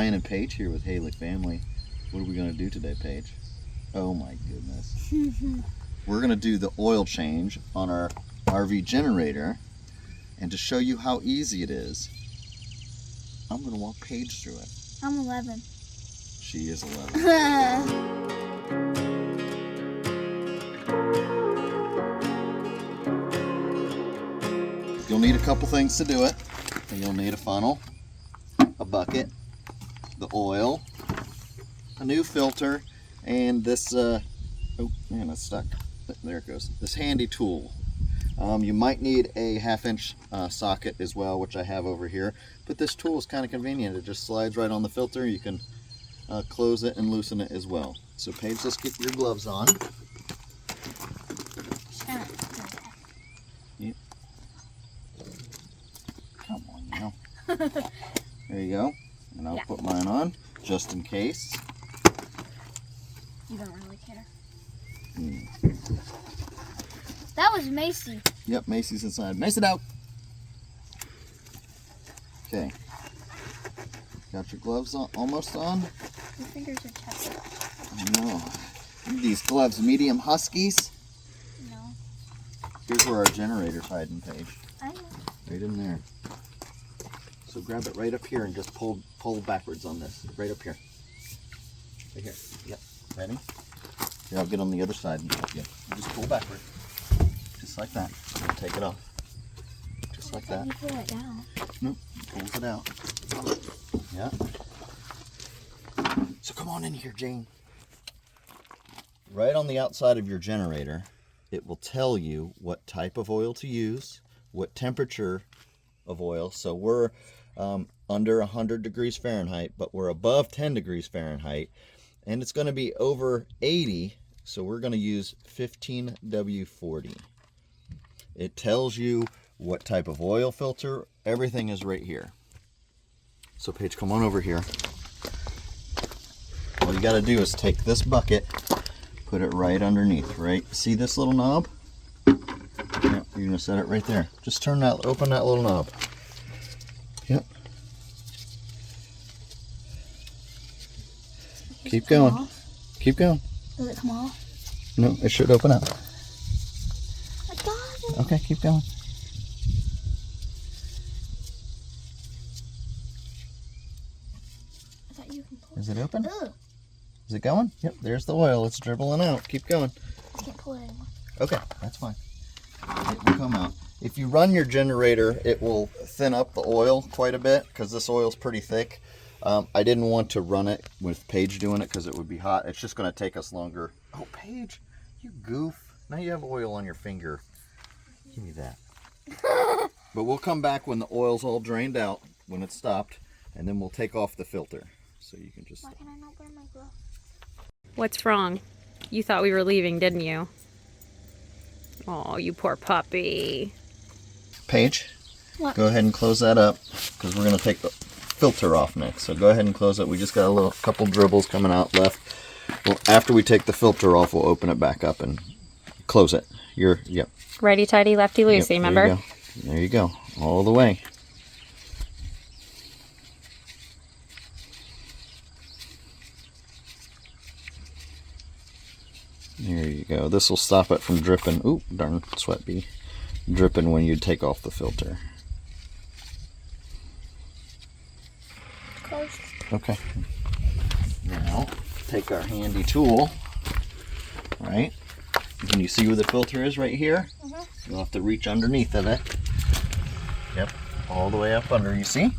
Ryan and Paige here with Halick Family. What are we going to do today, Paige? Oh my goodness. We're going to do the oil change on our RV generator. And to show you how easy it is, I'm going to walk Paige through it. I'm 11. She is 11. You'll need a couple things to do it. You'll need a funnel, a bucket, the oil, a new filter, and this, oh man, it's stuck. There it goes. This handy tool. You might need a 1/2-inch socket as well, which I have over here. But this tool is kind of convenient. It just slides right on the filter. You can close it and loosen it as well. So Paige, let's get your gloves on. Yep. Come on now. There you go. And I'll put mine on just in case. You don't really care. That was Macy. Yep, Macy's inside. Mason out. Okay. Got your gloves on, almost on? Your fingers are chapped. I know. These gloves, medium huskies. No. Here's where our generator's hiding, Paige. I know. Right in there. So grab it right up here and just pull backwards on this. Right up here. Right here. Yep. Ready? Here, I'll get on the other side and help you. Just pull backward. Just like that. And take it off. Just like that. You pull it down. Nope. Pulls it out. Yeah. So come on in here, Jane. Right on the outside of your generator, it will tell you what type of oil to use, what temperature of oil. So we're under 100 degrees Fahrenheit, but we're above 10 degrees Fahrenheit, and it's going to be over 80. So we're going to use 15W40. It tells you what type of oil filter. Everything is right here. So Paige, come on over here. All you got to do is take this bucket, put it right underneath, right? See this little knob? Yep, you're going to set it right there. Just open that little knob. Yep. Keep going. Keep going. Does it come off? No, it should open up. I got it. Okay, keep going. I thought you can pull Is it open? Ugh. Is it going? Yep, there's the oil. It's dribbling out. Keep going. I can't pull it anymore. Okay, that's fine. It will come out. If you run your generator, it will thin up the oil quite a bit because this oil is pretty thick. I didn't want to run it with Paige doing it because it would be hot. It's just going to take us longer. Oh, Paige, you goof. Now you have oil on your finger. Give me that. But we'll come back when the oil's all drained out, when it's stopped, and then we'll take off the filter. So you can just... Why can I not wear my glove? What's wrong? You thought we were leaving, didn't you? Oh, you poor puppy. Paige, What? go ahead and close that up because we're going to take the filter off next. So go ahead and close it. We just got a couple dribbles coming out left. Well, after we take the filter off, we'll open it back up and close it. Yep. Righty tighty, lefty loosey, remember? There you go. All the way. There you go. This will stop it from dripping. Oop, darn sweat bee. Dripping when you take off the filter. Closed. Okay. Now, take our handy tool, right? Can you see where the filter is right here? You'll have to reach underneath of it. Yep, all the way up under, you see?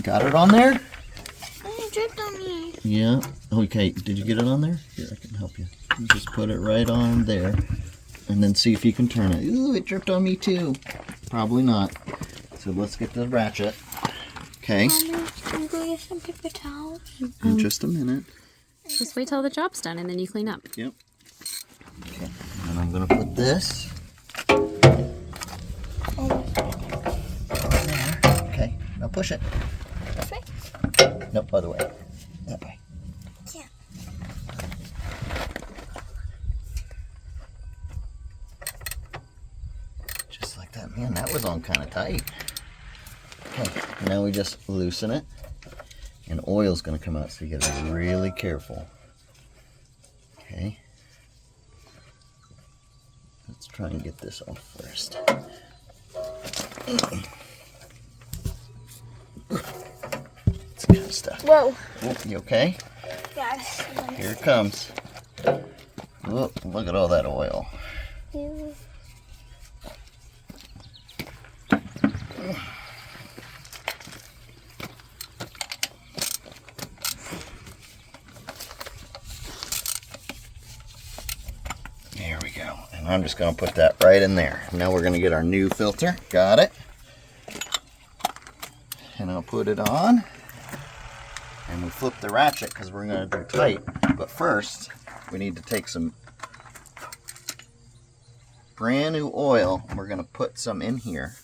Got it on there? It dripped on me. Yeah. Okay, did you get it on there? Here, I can help you. You just put it right on there, and then see if you can turn it. Ooh, it dripped on me too. Probably not. So let's get the ratchet. Okay. Mommy, can we go get some paper towels? In just a minute. Just wait till the job's done and then you clean up. Yep. Okay. And I'm gonna put this. Okay. Now push it. This way? Nope, other way. That way. Yeah. Just like that. Man, that was on kind of tight. Okay, now we just loosen it, and oil's going to come out, so you got to be really careful. Okay. Let's try and get this off first. This kind of stuff. Whoa. Oh, you okay? Yes. Here it comes. Oh, look at all that oil. There we go. And I'm just going to put that right in there. Now we're going to get our new filter. Got it. And I'll put it on. And we flip the ratchet because we're going to do tight. But first, we need to take some brand new oil. We're going to put some in here.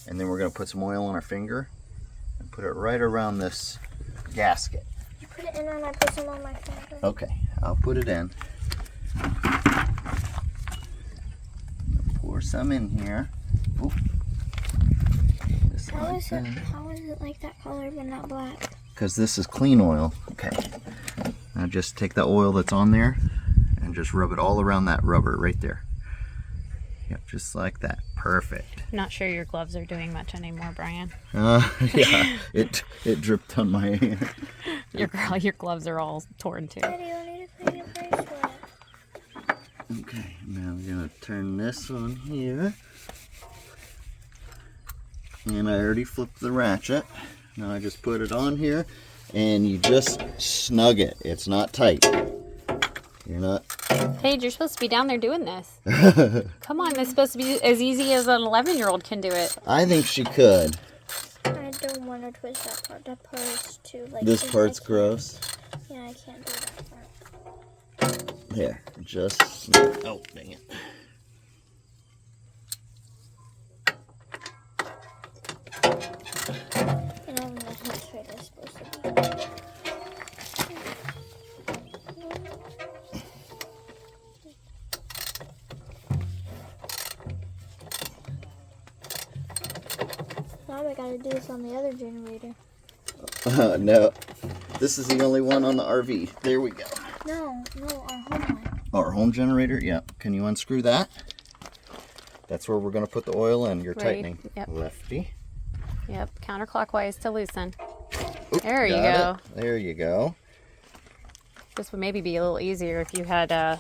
And then we're going to put some oil on our finger and put it right around this gasket. You put it in and I put some on my finger. Okay, I'll put it in. Pour some in here. Oop. Just How like is that. how is it like that color but not black? Because this is clean oil. Okay. Now just take the oil that's on there and just rub it all around that rubber right there. Yep, just like that. Perfect. Not sure your gloves are doing much anymore, Brian. Yeah, it dripped on my hand. Your gloves are all torn too. Daddy, you need to clean your bracelet. Okay, now we're gonna turn this on here. And I already flipped the ratchet. Now I just put it on here and you just snug it. It's not tight. You're not. Paige, you're supposed to be down there doing this. Come on, it's supposed to be as easy as an 11-year-old can do it. I think she could. I don't want to twist that part. That part is too like. This part's gross. Yeah, I can't do that part. There, just snug. Oh, dang it. And I'm not sure it's supposed to be. Now I gotta do this on the other generator. No, this is the only one on the RV. There we go. No, our home one. Our home generator, yep. Can you unscrew that? That's where we're going to put the oil in. You're Right, tightening. yep. Lefty. Yep, counterclockwise to loosen. Oop, There you got go. it. There you go. This would maybe be a little easier if you had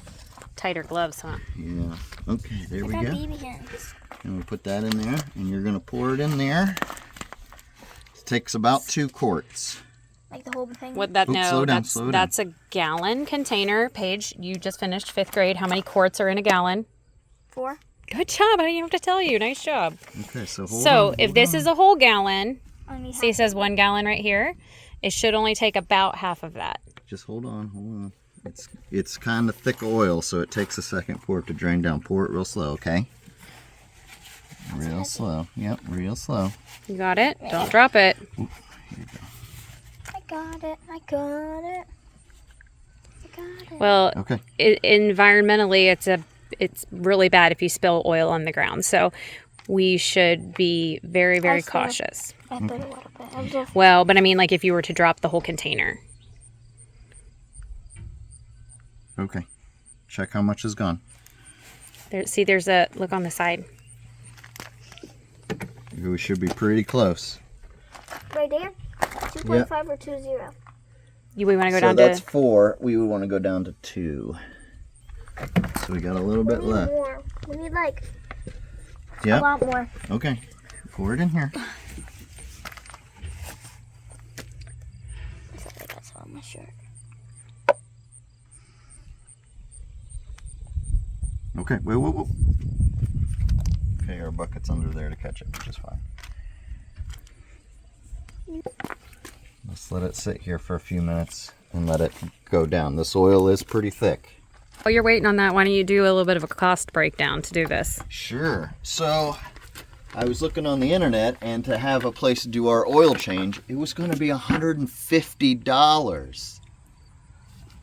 tighter gloves, huh? Yeah. Okay, there we I got go. BB hands. And we put that in there, and you're going to pour it in there. It takes about 2 quarts. Like the whole thing. What that? Oops, No, slow down, slow down. that's a gallon container. Paige, you just finished 5th grade. How many quarts are in a gallon? 4. Good job. I didn't even have to tell you. Nice job. Okay, so If this is a whole gallon, Only see it says 1 gallon right here. It should only take about half of that. Just hold on. It's kind of thick oil, so it takes a second for it to drain down. Pour it real slow, okay? Real slow. Yep, real slow. You got it? Don't drop it. Here you go. I got it. I got it. I got it. Well, Okay. environmentally, it's really bad if you spill oil on the ground. So we should be very, very I see. cautious. I put a little bit. I'll just Well, but I mean, like if you were to drop the whole container. Okay. Check how much is gone. There's a look on the side. We should be pretty close. right there. 2.5 or 2.0. We want to go So down that's to 4. We would want to go down to 2. So we got a little bit We need left. more. We need like a Yep. lot more. Okay. Pour it in here. I thought I got some on my shirt. Okay. Wait. Okay, our bucket's under there to catch it, which is fine. Let's let it sit here for a few minutes and let it go down. This oil is pretty thick. While you're waiting on that, why don't you do a little bit of a cost breakdown to do this? Sure. So I was looking on the internet, and to have a place to do our oil change, it was going to be $150.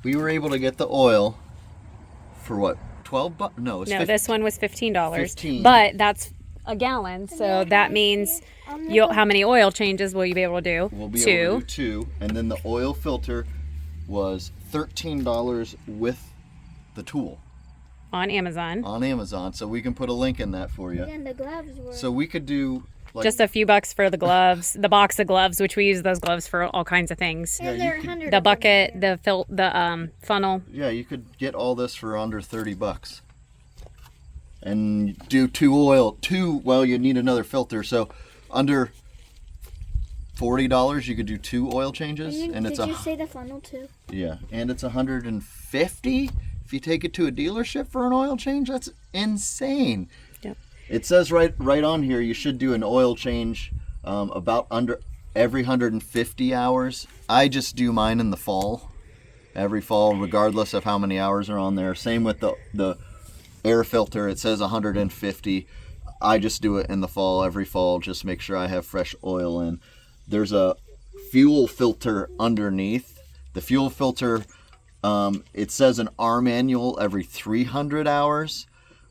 We were able to get the oil for what? $12? No, it's No, 15. this one was $15. 15. But that's a gallon. So that means how many oil changes will you be able to do? We'll be able to do 2. And then the oil filter was $13 with the tool. On Amazon. On Amazon. So we can put a link in that for you. And the gloves were. So we could do like, just a few bucks for the gloves, the box of gloves, which we use those gloves for all kinds of things. And they're 100. The bucket, the funnel. Yeah, you could get all this for under $30. And do 2, well, you need another filter. So under $40 you could do 2 oil changes. And did you say the funnel too? Yeah, and it's $150 if you take it to a dealership for an oil change. That's insane. Yep. It says right on here you should do an oil change about under every 150 hours. I just do mine in the fall, every fall, regardless of how many hours are on there. Same with the air filter. It says 150. I just do it in the fall, every fall, just make sure I have fresh oil in. There's a fuel filter underneath. The fuel filter, it says an R manual every 300 hours.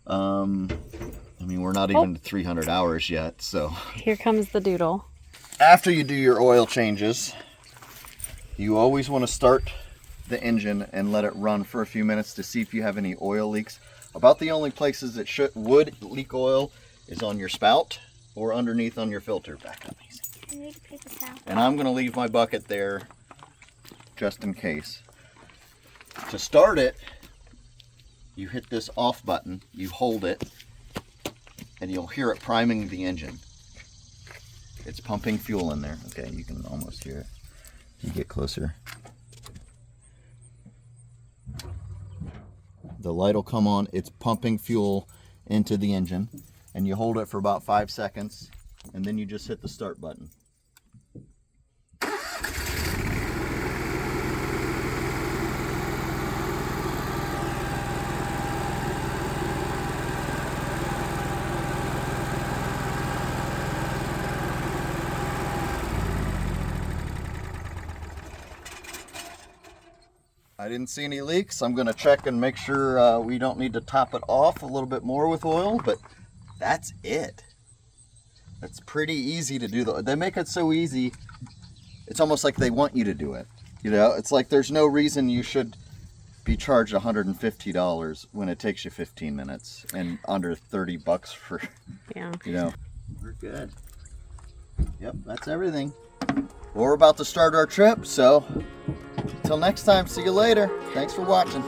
I mean, we're not even to 300 hours yet, so. Here comes the doodle. After you do your oil changes, you always want to start the engine and let it run for a few minutes to see if you have any oil leaks. About the only places that would leak oil is on your spout or underneath on your filter. Back up easy. I need a paper towel. And I'm going to leave my bucket there just in case. To start it, you hit this off button, you hold it, and you'll hear it priming the engine. It's pumping fuel in there. Okay, you can almost hear it. You get closer. The light will come on. It's pumping fuel into the engine, and you hold it for about 5 seconds, and then you just hit the start button. I didn't see any leaks. I'm going to check and make sure we don't need to top it off a little bit more with oil, but that's it. It's pretty easy to do. They make it so easy, it's almost like they want you to do it. You know, it's like there's no reason you should be charged $150 when it takes you 15 minutes and under $30 for, Yeah. you know. We're good. Yep, that's everything. We're about to start our trip, so until next time, see you later. Thanks for watching.